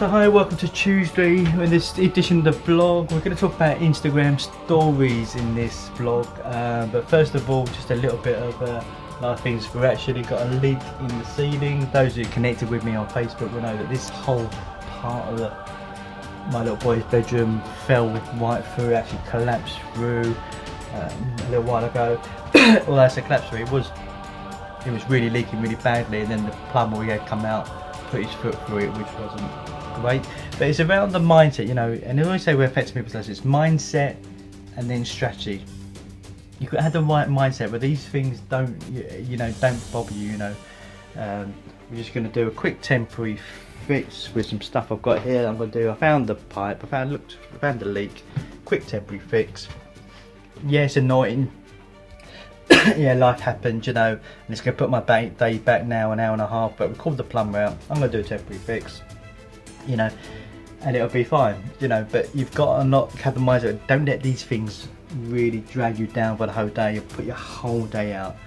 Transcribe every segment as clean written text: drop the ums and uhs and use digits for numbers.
So hi, welcome to Tuesday. In this edition of the vlog, we're going to talk about Instagram stories in this vlog. But first of all, just a little bit of life things. We've actually got a leak in the ceiling. Those who are connected with me on Facebook will know that this whole part of my little boy's bedroom fell right through, actually collapsed through a little while ago. Although I say collapsed through, it was really leaking really badly, and then the plumber we had come out, put his foot through it, which wasn't great. But it's around the mindset, you know, and I always say we're affecting people's lives. It's mindset and then strategy. You could have the right mindset, but these things don't, don't bother you. We're just going to do a quick temporary fix with some stuff I've got here. I found the pipe, I found the leak. Quick temporary fix. Yeah, it's annoying. Yeah, life happens, and it's going to put my day back now an hour and a half, but we called the plumber out. I'm going to do a temporary fix, and it'll be fine, but you've got to not have the mindset. Don't let these things really drag you down for the whole day. You'll put your whole day out.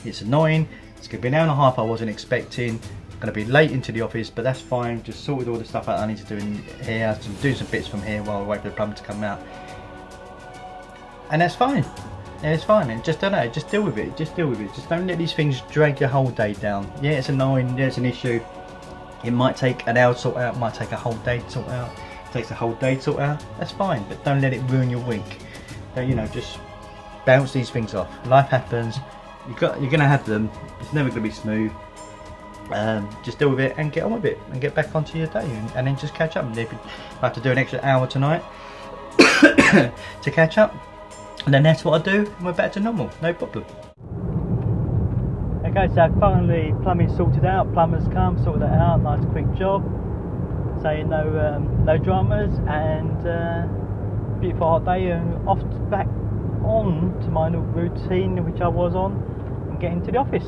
It's annoying. It's going to be an hour and a half I wasn't expecting. I'm going to be late into the office, but that's fine. Just sorted all the stuff out I need to do in here. Do some bits from here while I wait for the plumber to come out, and that's fine. Yeah, it's fine, and just just deal with it. Just don't let these things drag your whole day down. Yeah, it's annoying. Yeah, it's an issue. It might take an hour to sort out. It might take a whole day to sort out. It takes a whole day to sort out. That's fine, but don't let it ruin your week. Just bounce these things off. Life happens. You're gonna have them. It's never gonna be smooth. Just deal with it and get on with it and get back onto your day, and then just catch up. And if you have to do an extra hour tonight to catch up, and then that's what I do, and we're back to normal, no problem. Okay, so finally plumbing sorted out, plumbers come, sorted it out, nice quick job. So no dramas, and beautiful hot day, and off back on to my new routine which I was on, and getting to the office.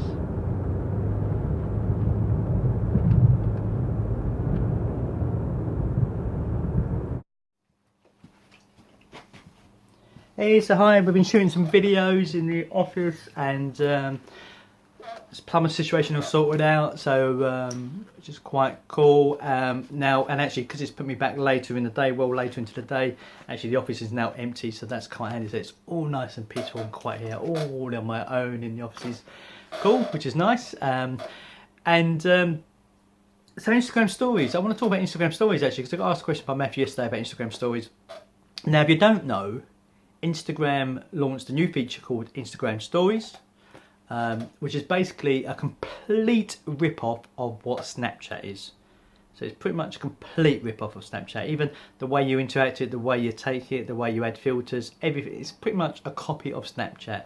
Hey, so hi, we've been shooting some videos in the office, and this plumber situation is sorted out, so which is quite cool. Now, and actually, because it's put me back later in the day, later into the day, actually the office is now empty, so that's quite handy. So it's all nice and peaceful and quiet here, all on my own in the office is cool, which is nice. So Instagram stories. I want to talk about Instagram stories actually, because I got asked a question by Matthew yesterday about Instagram stories. Now, if you don't know, Instagram launched a new feature called Instagram Stories, which is basically a complete rip-off of what Snapchat is. So it's pretty much a complete rip-off of Snapchat. Even the way you interact it, the way you take it, the way you add filters, everything. It's pretty much a copy of Snapchat.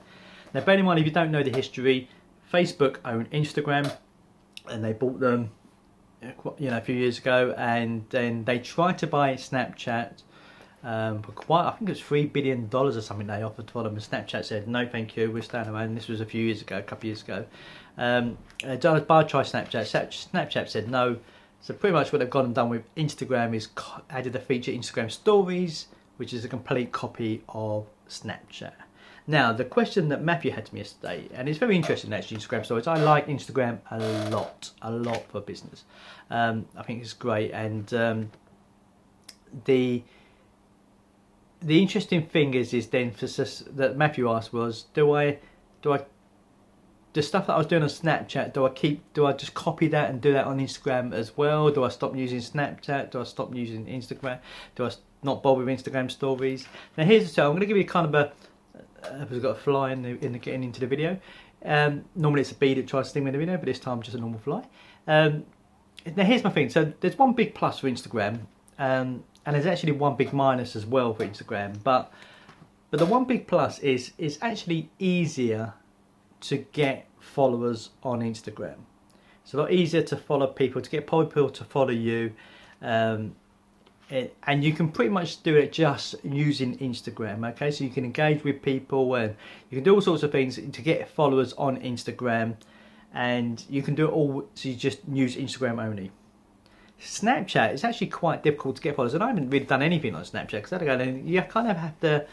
Now, bear in mind, if you don't know the history, Facebook owned Instagram, and they bought them, a few years ago, and then they tried to buy Snapchat. For I think it was $3 billion or something they offered for them, and Snapchat said no thank you, we're staying around. This was a couple of years ago. Bar try Snapchat. Snapchat said no. So pretty much what they've gone and done with Instagram is added the feature Instagram Stories, which is a complete copy of Snapchat. Now, the question that Matthew had to me yesterday, and it's very interesting actually, Instagram Stories. I like Instagram a lot for business. I think it's great, and the interesting thing is then that Matthew asked was, the stuff that I was doing on Snapchat, do I just copy that and do that on Instagram as well? Do I stop using Snapchat? Do I stop using Instagram? Do I not bother with Instagram stories? Now here's the so I'm going to give you kind of I've got a fly in the getting into the video. Normally it's a bee that tries to sting me in the video, but this time just a normal fly. Now here's my thing. So there's one big plus for Instagram, and there's actually one big minus as well for Instagram. But the one big plus is it's actually easier to get followers on Instagram. It's a lot easier to follow people, to get people to follow you. And you can pretty much do it just using Instagram, okay? So you can engage with people, and you can do all sorts of things to get followers on Instagram. And you can do it all, so you just use Instagram only. Snapchat is actually quite difficult to get followers, and I haven't really done anything on Snapchat because you kind of have to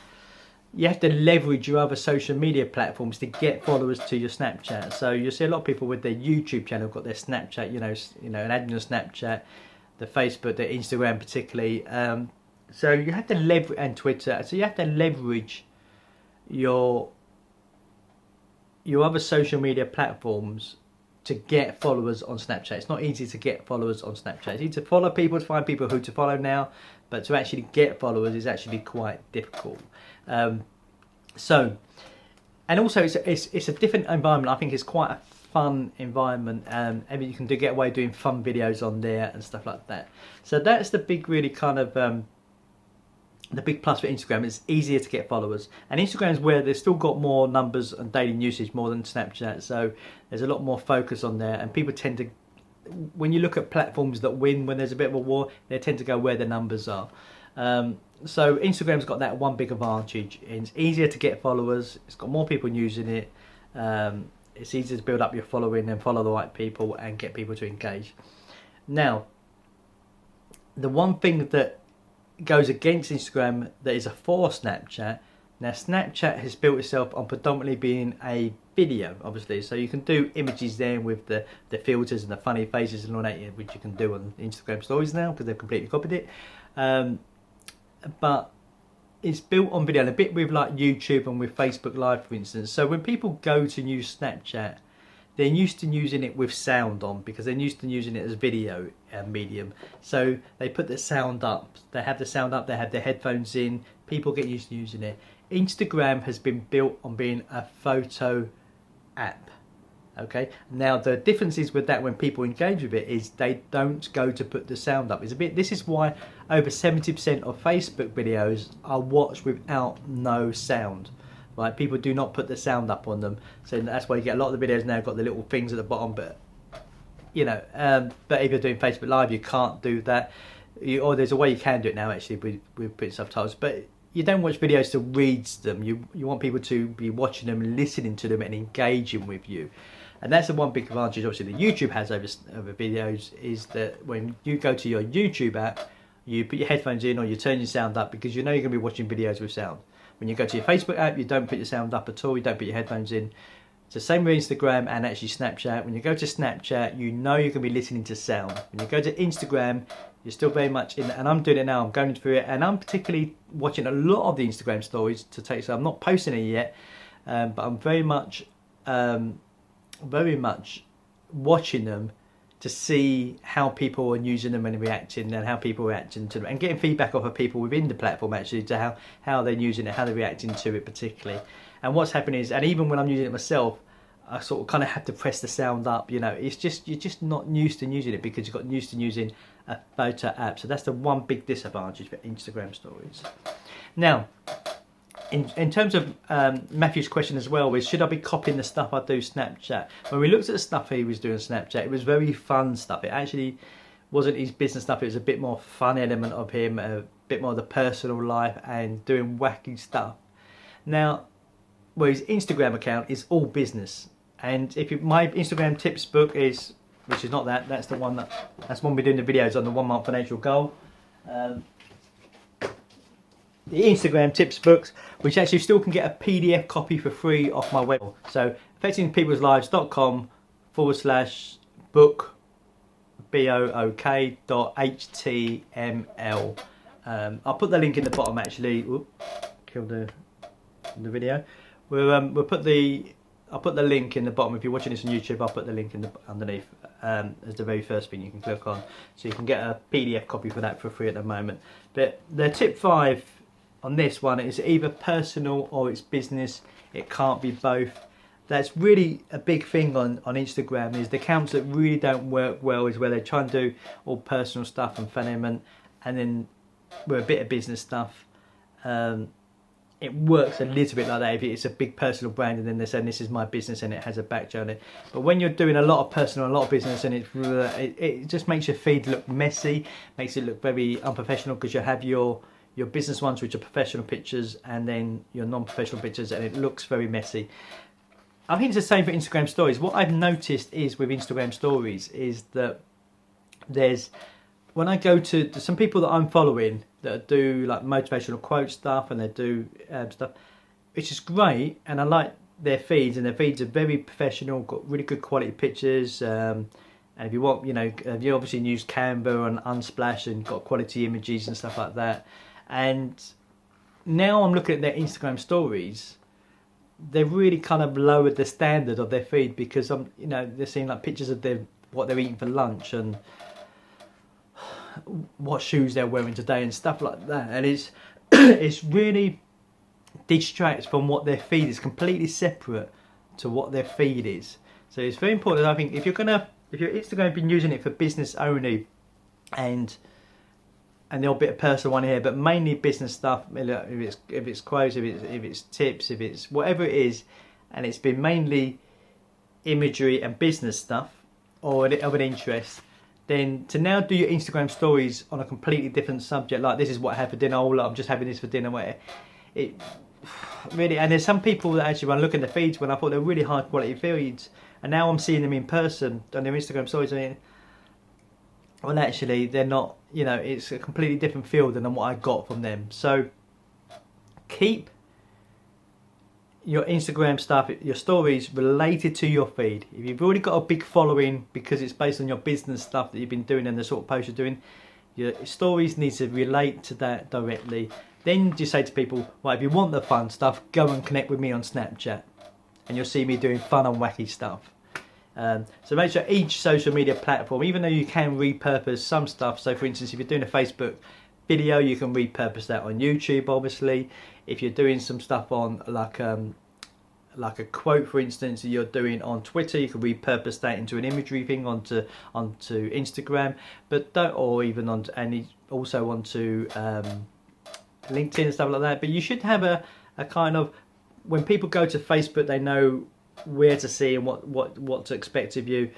leverage your other social media platforms to get followers to your Snapchat. So you'll see a lot of people with their YouTube channel got their Snapchat, an admin of Snapchat. the Facebook, the Instagram particularly. So you have to leverage, and Twitter. So you have to leverage your other social media platforms to get followers on Snapchat. It's not easy to get followers on Snapchat. It's easy to follow people, to find people who to follow now, but to actually get followers is actually quite difficult. So, and also it's a different environment. I think it's quite a fun environment. You can get away doing fun videos on there and stuff like that. So that's the big, really kind of the big plus for Instagram. It's easier to get followers, and Instagram's where they've still got more numbers and daily usage more than Snapchat. So there's a lot more focus on there, and people tend to, when you look at platforms that win when there's a bit of a war, they tend to go where the numbers are. So Instagram's got that one big advantage. It's easier to get followers. It's got more people using it. It's easier to build up your following and follow the right people and get people to engage. Now, the one thing that goes against Instagram that is a for Snapchat. Now Snapchat has built itself on predominantly being a video, obviously, so you can do images there with the filters and the funny faces and all that, which you can do on Instagram stories now because they've completely copied it. But it's built on video, and a bit with like YouTube and with Facebook Live, for instance. So when people go to use Snapchat, they're used to using it with sound on because they're used to using it as video medium. So they put the sound up, they have the sound up, they have their headphones in, people get used to using it. Instagram has been built on being a photo app. Okay, now the difference is with that, when people engage with it, is they don't go to put the sound up. This is why over 70% of Facebook videos are watched without no sound. Right, people do not put the sound up on them, so that's why you get a lot of the videos now got the little things at the bottom. But but if you're doing Facebook Live, you can't do that. Or there's a way you can do it now actually with putting subtitles, but you don't watch videos to read them. You want people to be watching them, listening to them, and engaging with you. And that's the one big advantage, obviously, that YouTube has over videos, is that when you go to your YouTube app, you put your headphones in or you turn your sound up because you know you're going to be watching videos with sound. When you go to your Facebook app, you don't put your sound up at all, you don't put your headphones in. It's the same with Instagram and actually Snapchat. When you go to Snapchat, you know you're going to be listening to sound. When you go to Instagram, you're still very much in, and I'm doing it now, I'm going through it, and I'm particularly watching a lot of the Instagram stories to take, so I'm not posting it yet, but I'm very much watching them to see how people are using them and reacting, and how people are reacting to them, and getting feedback off of people within the platform actually to how they're using it, how they're reacting to it particularly. And what's happening is, and even when I'm using it myself, I sort of kind of have to press the sound up, it's just, you're just not used to using it because you've got used to using a photo app. So that's the one big disadvantage for Instagram stories. Now, in terms of Matthew's question as well, is should I be copying the stuff I do Snapchat? When we looked at the stuff he was doing Snapchat, it was very fun stuff. It actually wasn't his business stuff. It was a bit more fun element of him, a bit more of the personal life and doing wacky stuff. Now, his Instagram account is all business. And my Instagram tips book is, which is not that, that's the one that's one we're doing the videos on, the 1 month financial goal. The Instagram tips books, which actually still can get a PDF copy for free off my website. So affectingpeopleslives.com/book book.html. I'll put the link in the bottom actually. Kill the video. I'll put the link in the bottom. If you're watching this on YouTube, I'll put the link underneath as the very first thing you can click on, so you can get a PDF copy for that for free at the moment. But the tip 5 on this one is either personal or it's business. It can't be both. That's really a big thing on Instagram, is the accounts that really don't work well is where they try and do all personal stuff and fun element, and then with a bit of business stuff. It works a little bit like that if it's a big personal brand and then they're saying this is my business and it has a back on it. But when you're doing a lot of personal, a lot of business, and it just makes your feed look messy, makes it look very unprofessional, because you have your business ones, which are professional pictures, and then your non-professional pictures, and it looks very messy. I think it's the same for Instagram stories. What I've noticed is with Instagram stories is that when I go to some people that I'm following that do like motivational quote stuff, and they do stuff, which is great, and I like their feeds, and their feeds are very professional, got really good quality pictures, And if you want, you obviously use Campbell and Unsplash and got quality images and stuff like that. And now I'm looking at their Instagram stories. They've really kind of lowered the standard of their feed, because they're seeing like pictures of what they're eating for lunch and what shoes they're wearing today and stuff like that. And it's really distracts from what their feed is, completely separate to what their feed is. So it's very important, I think, if your Instagram been using it for business only, and there'll be a personal one here, but mainly business stuff. If it's quotes, if it's tips, if it's whatever it is, and it's been mainly imagery and business stuff or of an interest, then to now do your Instagram stories on a completely different subject, like this is what I had for dinner, I'm just having this for dinner, where it really, and there's some people that actually, when I look at the feeds, when I thought they're really high quality feeds, and now I'm seeing them in person on their Instagram stories, well, actually they're not, it's a completely different field than what I got from them. So keep your Instagram stuff, your stories, related to your feed. If you've already got a big following because it's based on your business stuff that you've been doing and the sort of posts you're doing, your stories need to relate to that directly. Then just say to people, right, if you want the fun stuff, go and connect with me on Snapchat, and you'll see me doing fun and wacky stuff. So make sure each social media platform, even though you can repurpose some stuff, so for instance, if you're doing a Facebook video, you can repurpose that on YouTube, obviously. If you're doing some stuff on like a quote, for instance, that you're doing on Twitter, you can repurpose that into an imagery thing onto Instagram, but don't, or even also onto LinkedIn and stuff like that. But you should have a kind of, when people go to Facebook, they know where to see and what to expect of you,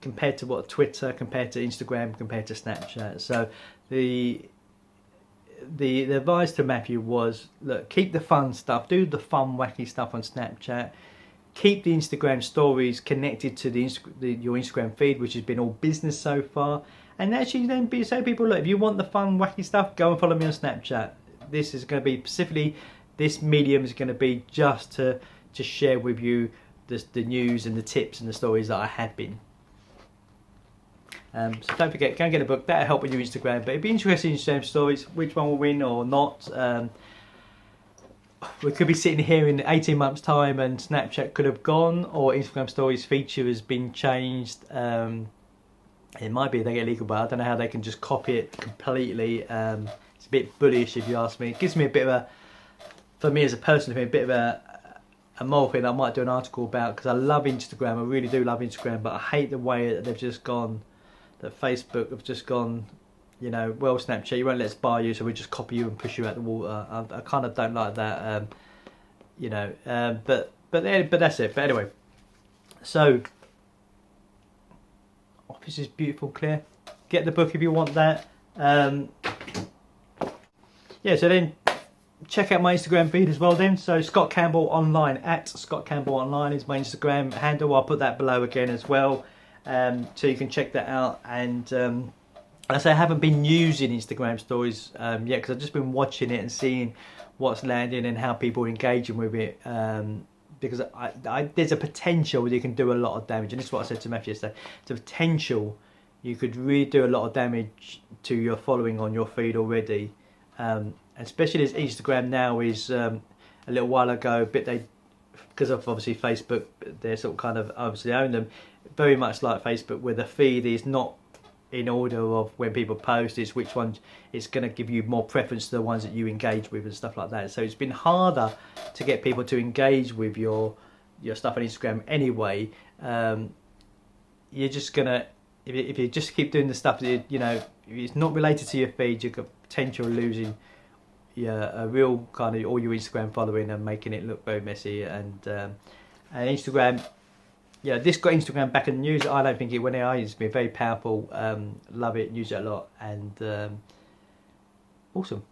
compared to what Twitter, compared to Instagram, compared to Snapchat. So the advice to Matthew was, look, keep the fun stuff, do the fun wacky stuff on Snapchat, keep the Instagram stories connected to your Instagram feed, which has been all business so far, and actually then say to people, look, if you want the fun wacky stuff, go and follow me on Snapchat. This is going to be specifically, this medium is going to be just to share with you the news and the tips and the stories that I have been. So don't forget, go and get a book. That'll help with your Instagram. But it'd be interesting in Instagram stories, which one will win or not. We could be sitting here in 18 months' time and Snapchat could have gone, or Instagram stories feature has been changed. It might be they get legal, but I don't know how they can just copy it completely. It's a bit bullish, if you ask me. It gives me a bit of for me as a person, a bit of a moral thing that I might do an article about, because I love Instagram. I really do love Instagram, but I hate the way that they've just gone, that Facebook have just gone, well, Snapchat, you won't let us buy you, so we just copy you and push you out the water. I kind of don't like that, but that's it. But anyway, so Office is beautiful, clear. Get the book if you want that. Yeah, so then check out my Instagram feed as well then. So Scott Campbell Online, at Scott Campbell Online is my Instagram handle. I'll put that below again as well, so you can check that out. And I say I haven't been using Instagram stories yet, because I've just been watching it and seeing what's landing and how people are engaging with it, because there's a potential that you can do a lot of damage. And this is what I said to Matthew yesterday. The potential you could really do a lot of damage to your following on your feed already. Especially as Instagram now is a little while ago, but because of obviously Facebook, they're sort of kind of obviously own them, very much like Facebook, where the feed is not in order of when people post, it's which ones, it's going to give you more preference to the ones that you engage with and stuff like that. So it's been harder to get people to engage with your stuff on Instagram anyway. You're just gonna, if you just keep doing the stuff that if it's not related to your feed, you've got potential losing a real kind of all your Instagram following and making it look very messy. And Instagram, this got Instagram back in the news. I don't think it went out. It's been very powerful. Love it, use it a lot, and awesome.